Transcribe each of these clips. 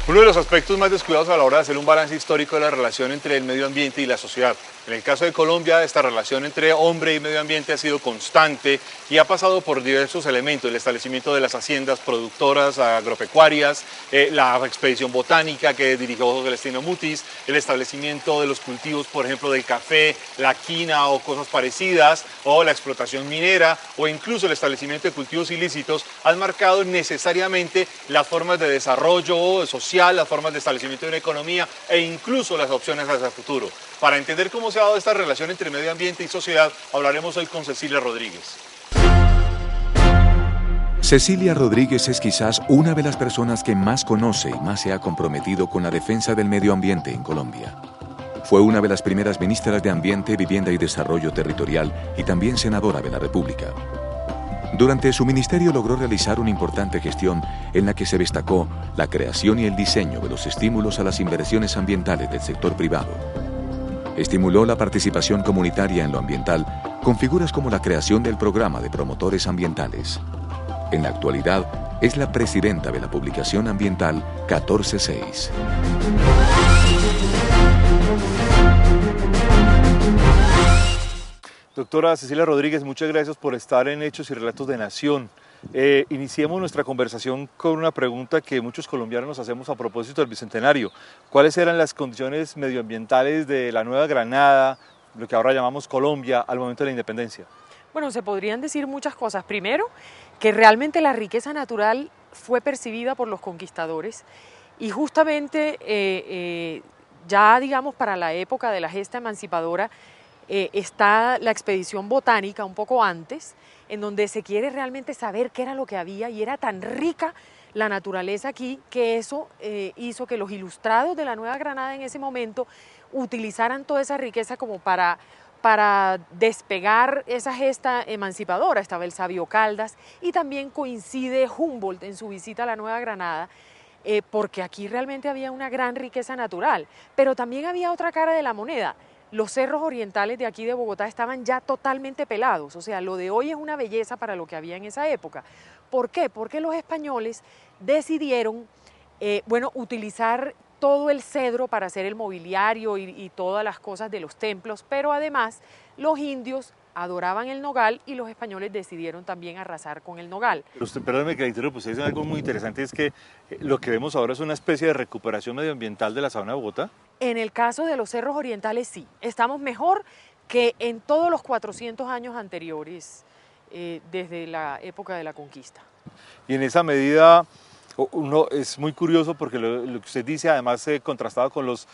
Uno de los aspectos más descuidados a la hora de hacer un balance histórico de la relación entre el medio ambiente y la sociedad. En el caso de Colombia, esta relación entre hombre y medio ambiente ha sido constante y ha pasado por diversos elementos: el establecimiento de las haciendas productoras agropecuarias, la expedición botánica que dirigió José Celestino Mutis, el establecimiento de los cultivos, por ejemplo, del café, la quina o cosas parecidas, o la explotación minera, o incluso el establecimiento de cultivos ilícitos, han marcado necesariamente las formas de desarrollo social, las formas de establecimiento de una economía e incluso las opciones hacia el futuro. Para entender cómo se ha dado esta relación entre medio ambiente y sociedad, hablaremos hoy con Cecilia Rodríguez. Cecilia Rodríguez es quizás una de las personas que más conoce y más se ha comprometido con la defensa del medio ambiente en Colombia. Fue una de las primeras ministras de Ambiente, Vivienda y Desarrollo Territorial y también senadora de la República. Durante su ministerio logró realizar una importante gestión en la que se destacó la creación y el diseño de los estímulos a las inversiones ambientales del sector privado. Estimuló la participación comunitaria en lo ambiental con figuras como la creación del programa de promotores ambientales. En la actualidad es la presidenta de la publicación ambiental 14/6. Doctora Cecilia Rodríguez, muchas gracias por estar en Hechos y Relatos de Nación. Iniciemos nuestra conversación con una pregunta que muchos colombianos nos hacemos a propósito del Bicentenario. ¿Cuáles eran las condiciones medioambientales de la Nueva Granada, lo que ahora llamamos Colombia, al momento de la independencia? Bueno, se podrían decir muchas cosas. Primero, que realmente la riqueza natural fue percibida por los conquistadores y justamente ya digamos para la época de la gesta emancipadora está la expedición botánica un poco antes, en donde se quiere realmente saber qué era lo que había, y era tan rica la naturaleza aquí que eso hizo que los ilustrados de la Nueva Granada en ese momento utilizaran toda esa riqueza como para despegar esa gesta emancipadora. Estaba el sabio Caldas y también coincide Humboldt en su visita a la Nueva Granada, porque aquí realmente había una gran riqueza natural, pero también había otra cara de la moneda. Los cerros orientales de aquí de Bogotá estaban ya totalmente pelados, o sea, lo de hoy es una belleza para lo que había en esa época. ¿Por qué? Porque los españoles decidieron, utilizar todo el cedro para hacer el mobiliario y todas las cosas de los templos, pero además los indios adoraban el nogal y los españoles decidieron también arrasar con el nogal. Perdóneme que la interrumpa, usted dice algo muy interesante, es que lo que vemos ahora es una especie de recuperación medioambiental de la sabana de Bogotá. En el caso de los cerros orientales sí, estamos mejor que en todos los 400 años anteriores, desde la época de la conquista. Y en esa medida, es muy curioso porque lo que usted dice, además contrastado con las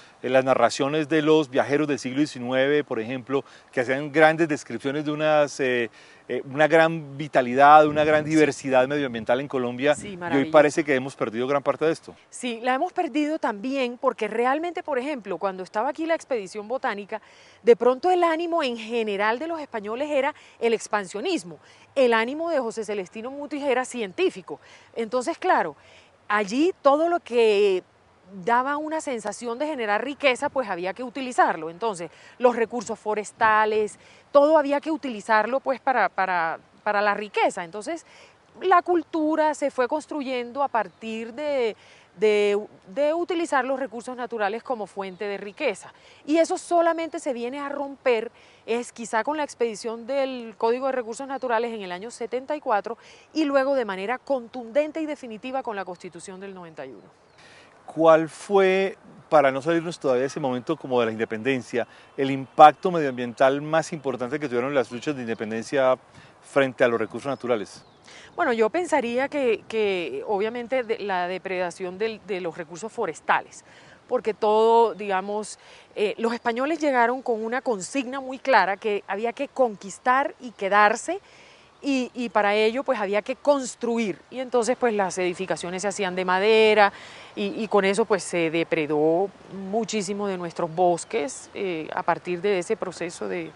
narraciones de los viajeros del siglo XIX, por ejemplo, que hacían grandes descripciones de una gran vitalidad, una gran diversidad medioambiental en Colombia, sí, y hoy parece que hemos perdido gran parte de esto. Sí, la hemos perdido también porque realmente, por ejemplo, cuando estaba aquí la expedición botánica, de pronto el ánimo en general de los españoles era el expansionismo. El ánimo de José Celestino Mutis era científico. Entonces, claro, allí todo lo que daba una sensación de generar riqueza, pues había que utilizarlo. Entonces, los recursos forestales, todo había que utilizarlo pues para la riqueza. Entonces, la cultura se fue construyendo a partir de utilizar los recursos naturales como fuente de riqueza. Y eso solamente se viene a romper quizá con la expedición del Código de Recursos Naturales en el año 74 y luego de manera contundente y definitiva con la Constitución del 91. ¿Cuál fue, para no salirnos todavía de ese momento como de la independencia, el impacto medioambiental más importante que tuvieron las luchas de independencia frente a los recursos naturales? Bueno, yo pensaría que obviamente la depredación de los recursos forestales, porque todo, digamos, los españoles llegaron con una consigna muy clara que había que conquistar y quedarse, y para ello pues había que construir, y entonces pues las edificaciones se hacían de madera, y con eso pues se depredó muchísimo de nuestros bosques a partir de ese proceso de...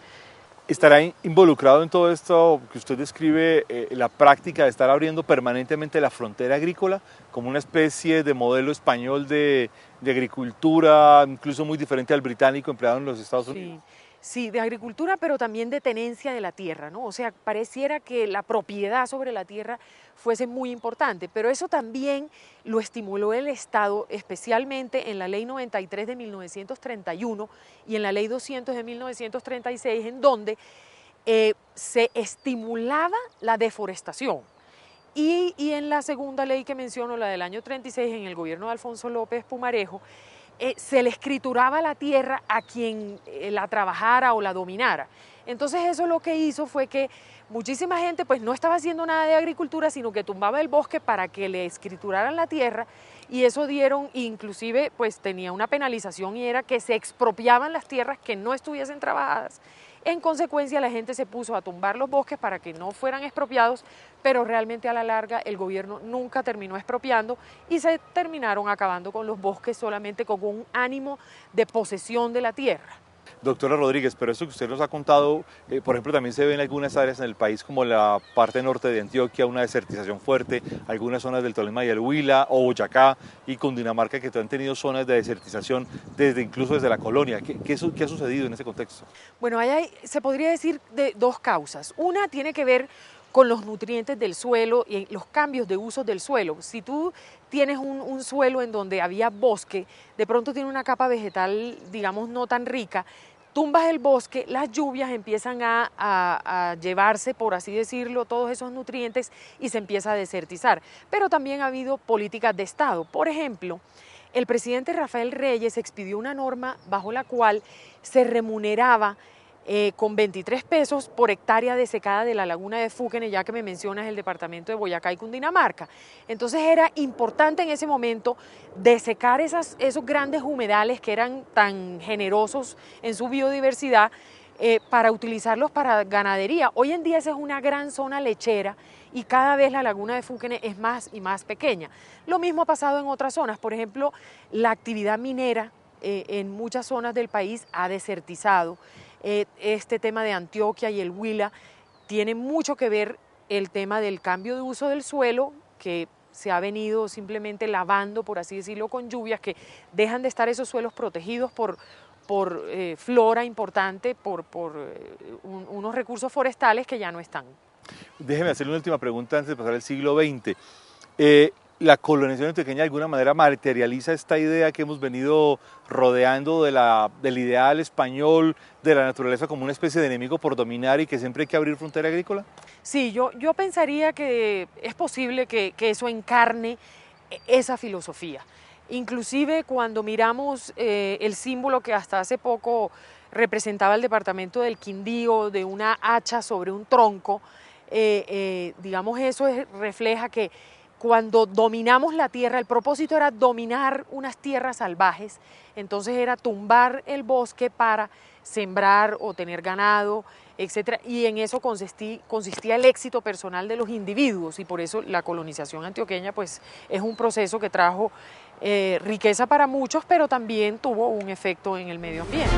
¿Estará involucrado en todo esto que usted describe, la práctica de estar abriendo permanentemente la frontera agrícola como una especie de modelo español de agricultura, incluso muy diferente al británico empleado en los Estados Unidos? Sí, de agricultura, pero también de tenencia de la tierra, ¿no? O sea, pareciera que la propiedad sobre la tierra fuese muy importante, pero eso también lo estimuló el Estado, especialmente en la Ley 93 de 1931 y en la Ley 200 de 1936, en donde se estimulaba la deforestación. Y en la segunda ley que menciono, la del año 36, en el gobierno de Alfonso López Pumarejo, se le escrituraba la tierra a quien la trabajara o la dominara. Entonces eso lo que hizo fue que muchísima gente pues no estaba haciendo nada de agricultura, sino que tumbaba el bosque para que le escrituraran la tierra, y eso dieron, inclusive pues tenía una penalización, y era que se expropiaban las tierras que no estuviesen trabajadas. En consecuencia, la gente se puso a tumbar los bosques para que no fueran expropiados, pero realmente a la larga el gobierno nunca terminó expropiando y se terminaron acabando con los bosques solamente con un ánimo de posesión de la tierra. Doctora Rodríguez, pero eso que usted nos ha contado, por ejemplo, también se ve en algunas áreas en el país, como la parte norte de Antioquia, una desertización fuerte, algunas zonas del Tolima y el Huila, o Boyacá y Cundinamarca, que han tenido zonas de desertización incluso desde la colonia. ¿Qué ha sucedido en ese contexto? Bueno, se podría decir de dos causas. Una tiene que ver con los nutrientes del suelo y los cambios de uso del suelo. Si tú tienes un suelo en donde había bosque, de pronto tiene una capa vegetal, digamos, no tan rica, tumbas el bosque, las lluvias empiezan a llevarse, por así decirlo, todos esos nutrientes, y se empieza a desertizar. Pero también ha habido políticas de Estado. Por ejemplo, el presidente Rafael Reyes expidió una norma bajo la cual se remuneraba con 23 pesos por hectárea desecada de la laguna de Fúquene, ya que me mencionas el departamento de Boyacá y Cundinamarca. Entonces era importante en ese momento desecar esos grandes humedales que eran tan generosos en su biodiversidad, para utilizarlos para ganadería. Hoy en día esa es una gran zona lechera y cada vez la laguna de Fúquene es más y más pequeña. Lo mismo ha pasado en otras zonas. Por ejemplo, la actividad minera en muchas zonas del país ha desertizado. Este tema de Antioquia y el Huila tiene mucho que ver el tema del cambio de uso del suelo, que se ha venido simplemente lavando, por así decirlo, con lluvias, que dejan de estar esos suelos protegidos por flora importante, por unos recursos forestales que ya no están. Déjeme hacerle una última pregunta antes de pasar al siglo XX. ¿La colonización antioqueña de alguna manera materializa esta idea que hemos venido rodeando del ideal español, de la naturaleza como una especie de enemigo por dominar y que siempre hay que abrir frontera agrícola? Sí, yo pensaría que es posible que eso encarne esa filosofía. Inclusive cuando miramos el símbolo que hasta hace poco representaba el departamento del Quindío, de una hacha sobre un tronco, digamos, eso refleja que cuando dominamos la tierra, el propósito era dominar unas tierras salvajes, entonces era tumbar el bosque para sembrar o tener ganado, etcétera, y en eso consistía el éxito personal de los individuos, y por eso la colonización antioqueña pues es un proceso que trajo riqueza para muchos, pero también tuvo un efecto en el medio ambiente.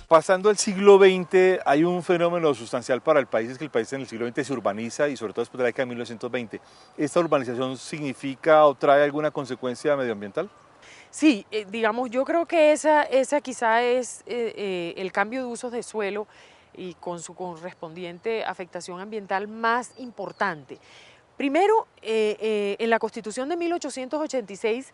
Pasando al siglo XX, hay un fenómeno sustancial para el país, es que el país en el siglo XX se urbaniza, y sobre todo después de la década de 1920. ¿Esta urbanización significa o trae alguna consecuencia medioambiental? Sí, digamos, yo creo que esa quizá es el cambio de usos de suelo y con su correspondiente afectación ambiental más importante. Primero, en la Constitución de 1886,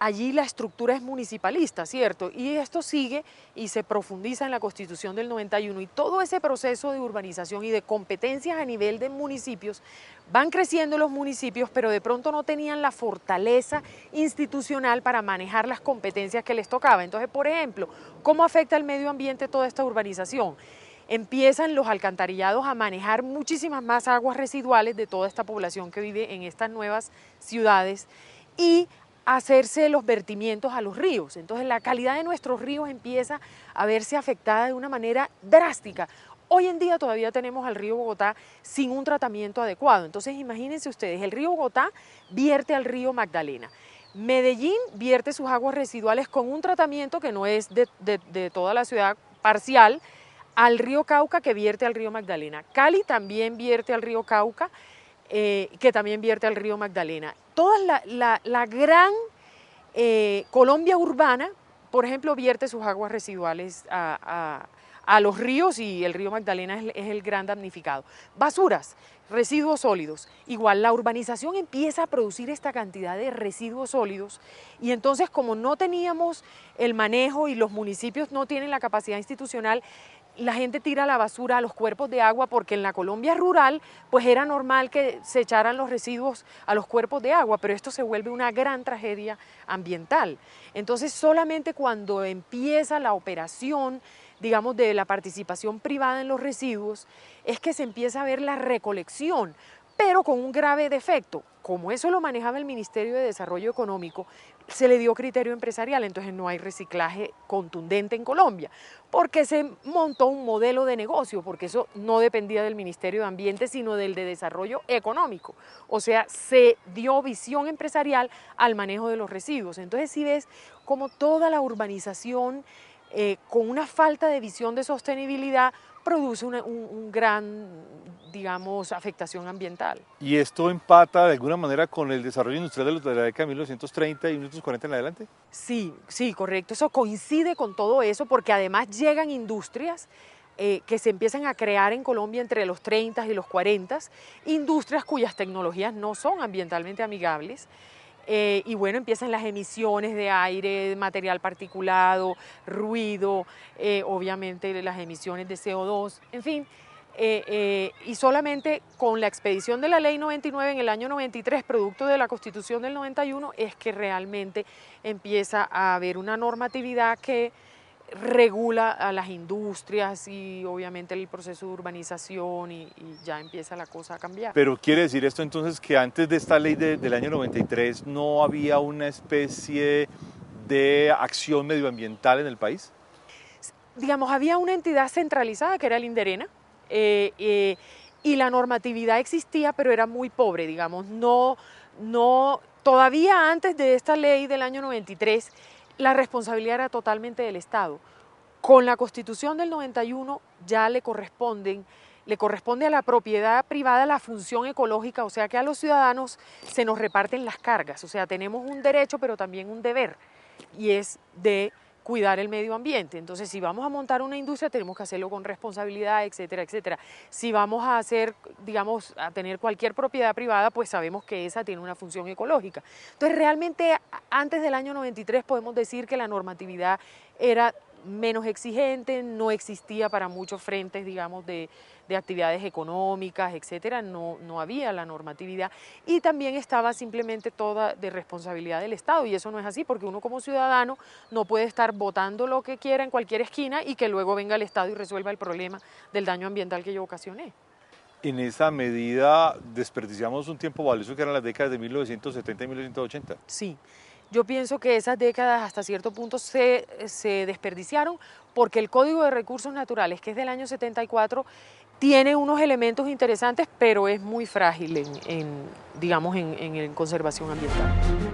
allí la estructura es municipalista, ¿cierto? Y esto sigue y se profundiza en la Constitución del 91, y todo ese proceso de urbanización y de competencias a nivel de municipios, van creciendo los municipios, pero de pronto no tenían la fortaleza institucional para manejar las competencias que les tocaba. Entonces, por ejemplo, ¿cómo afecta al medio ambiente toda esta urbanización? empiezan los alcantarillados a manejar muchísimas más aguas residuales de toda esta población que vive en estas nuevas ciudades y hacerse los vertimientos a los ríos. Entonces la calidad de nuestros ríos empieza a verse afectada de una manera drástica. Hoy en día todavía tenemos al río Bogotá sin un tratamiento adecuado. Entonces imagínense ustedes, el río Bogotá vierte al río Magdalena. Medellín vierte sus aguas residuales con un tratamiento que no es de toda la ciudad, parcial, al río Cauca, que vierte al río Magdalena. Cali también vierte al río Cauca, que también vierte al río Magdalena. Toda la gran Colombia urbana, por ejemplo, vierte sus aguas residuales a los ríos, y el río Magdalena es el gran damnificado. Basuras, residuos sólidos. Igual la urbanización empieza a producir esta cantidad de residuos sólidos, y entonces, como no teníamos el manejo y los municipios no tienen la capacidad institucional, la gente tira la basura a los cuerpos de agua, porque en la Colombia rural pues era normal que se echaran los residuos a los cuerpos de agua, pero esto se vuelve una gran tragedia ambiental. Entonces solamente cuando empieza la operación, digamos, de la participación privada en los residuos, es que se empieza a ver la recolección, pero con un grave defecto. Como eso lo manejaba el Ministerio de Desarrollo Económico, se le dio criterio empresarial, entonces no hay reciclaje contundente en Colombia, porque se montó un modelo de negocio, porque eso no dependía del Ministerio de Ambiente, sino del de Desarrollo Económico. O sea, se dio visión empresarial al manejo de los residuos. Entonces, si ves como toda la urbanización, con una falta de visión de sostenibilidad, produce un gran, digamos, afectación ambiental. ¿Y esto empata de alguna manera con el desarrollo industrial de la década de 1930 y 1940 en adelante? Sí, sí, correcto. Eso coincide con todo eso, porque además llegan industrias que se empiezan a crear en Colombia entre los 30 y los 40, industrias cuyas tecnologías no son ambientalmente amigables. Y bueno, empiezan las emisiones de aire, material particulado, ruido, obviamente las emisiones de CO2, en fin. Y solamente con la expedición de la Ley 99 en el año 93, producto de la Constitución del 91, es que realmente empieza a haber una normatividad que regula a las industrias y obviamente el proceso de urbanización, y ya empieza la cosa a cambiar. Pero quiere decir esto entonces que antes de esta ley del año 93 no había una especie de acción medioambiental en el país. Digamos, había una entidad centralizada que era el INDERENA, y la normatividad existía, pero era muy pobre, digamos, todavía antes de esta ley del año 93, la responsabilidad era totalmente del Estado. Con la Constitución del 91 ya le corresponde a la propiedad privada la función ecológica, o sea que a los ciudadanos se nos reparten las cargas, o sea, tenemos un derecho pero también un deber, y es de cuidar el medio ambiente. Entonces, si vamos a montar una industria, tenemos que hacerlo con responsabilidad, etcétera, etcétera. Si vamos a hacer, digamos, a tener cualquier propiedad privada, pues sabemos que esa tiene una función ecológica. Entonces, realmente, antes del año 93 podemos decir que la normatividad era menos exigente, no existía para muchos frentes, digamos, de actividades económicas, etcétera, no había la normatividad, y también estaba simplemente toda de responsabilidad del Estado, y eso no es así, porque uno como ciudadano no puede estar botando lo que quiera en cualquier esquina y que luego venga el Estado y resuelva el problema del daño ambiental que yo ocasioné. En esa medida desperdiciamos un tiempo valioso que eran las décadas de 1970 y 1980. Sí. Yo pienso que esas décadas hasta cierto punto se desperdiciaron, porque el Código de Recursos Naturales, que es del año 74, tiene unos elementos interesantes, pero es muy frágil digamos, en conservación ambiental.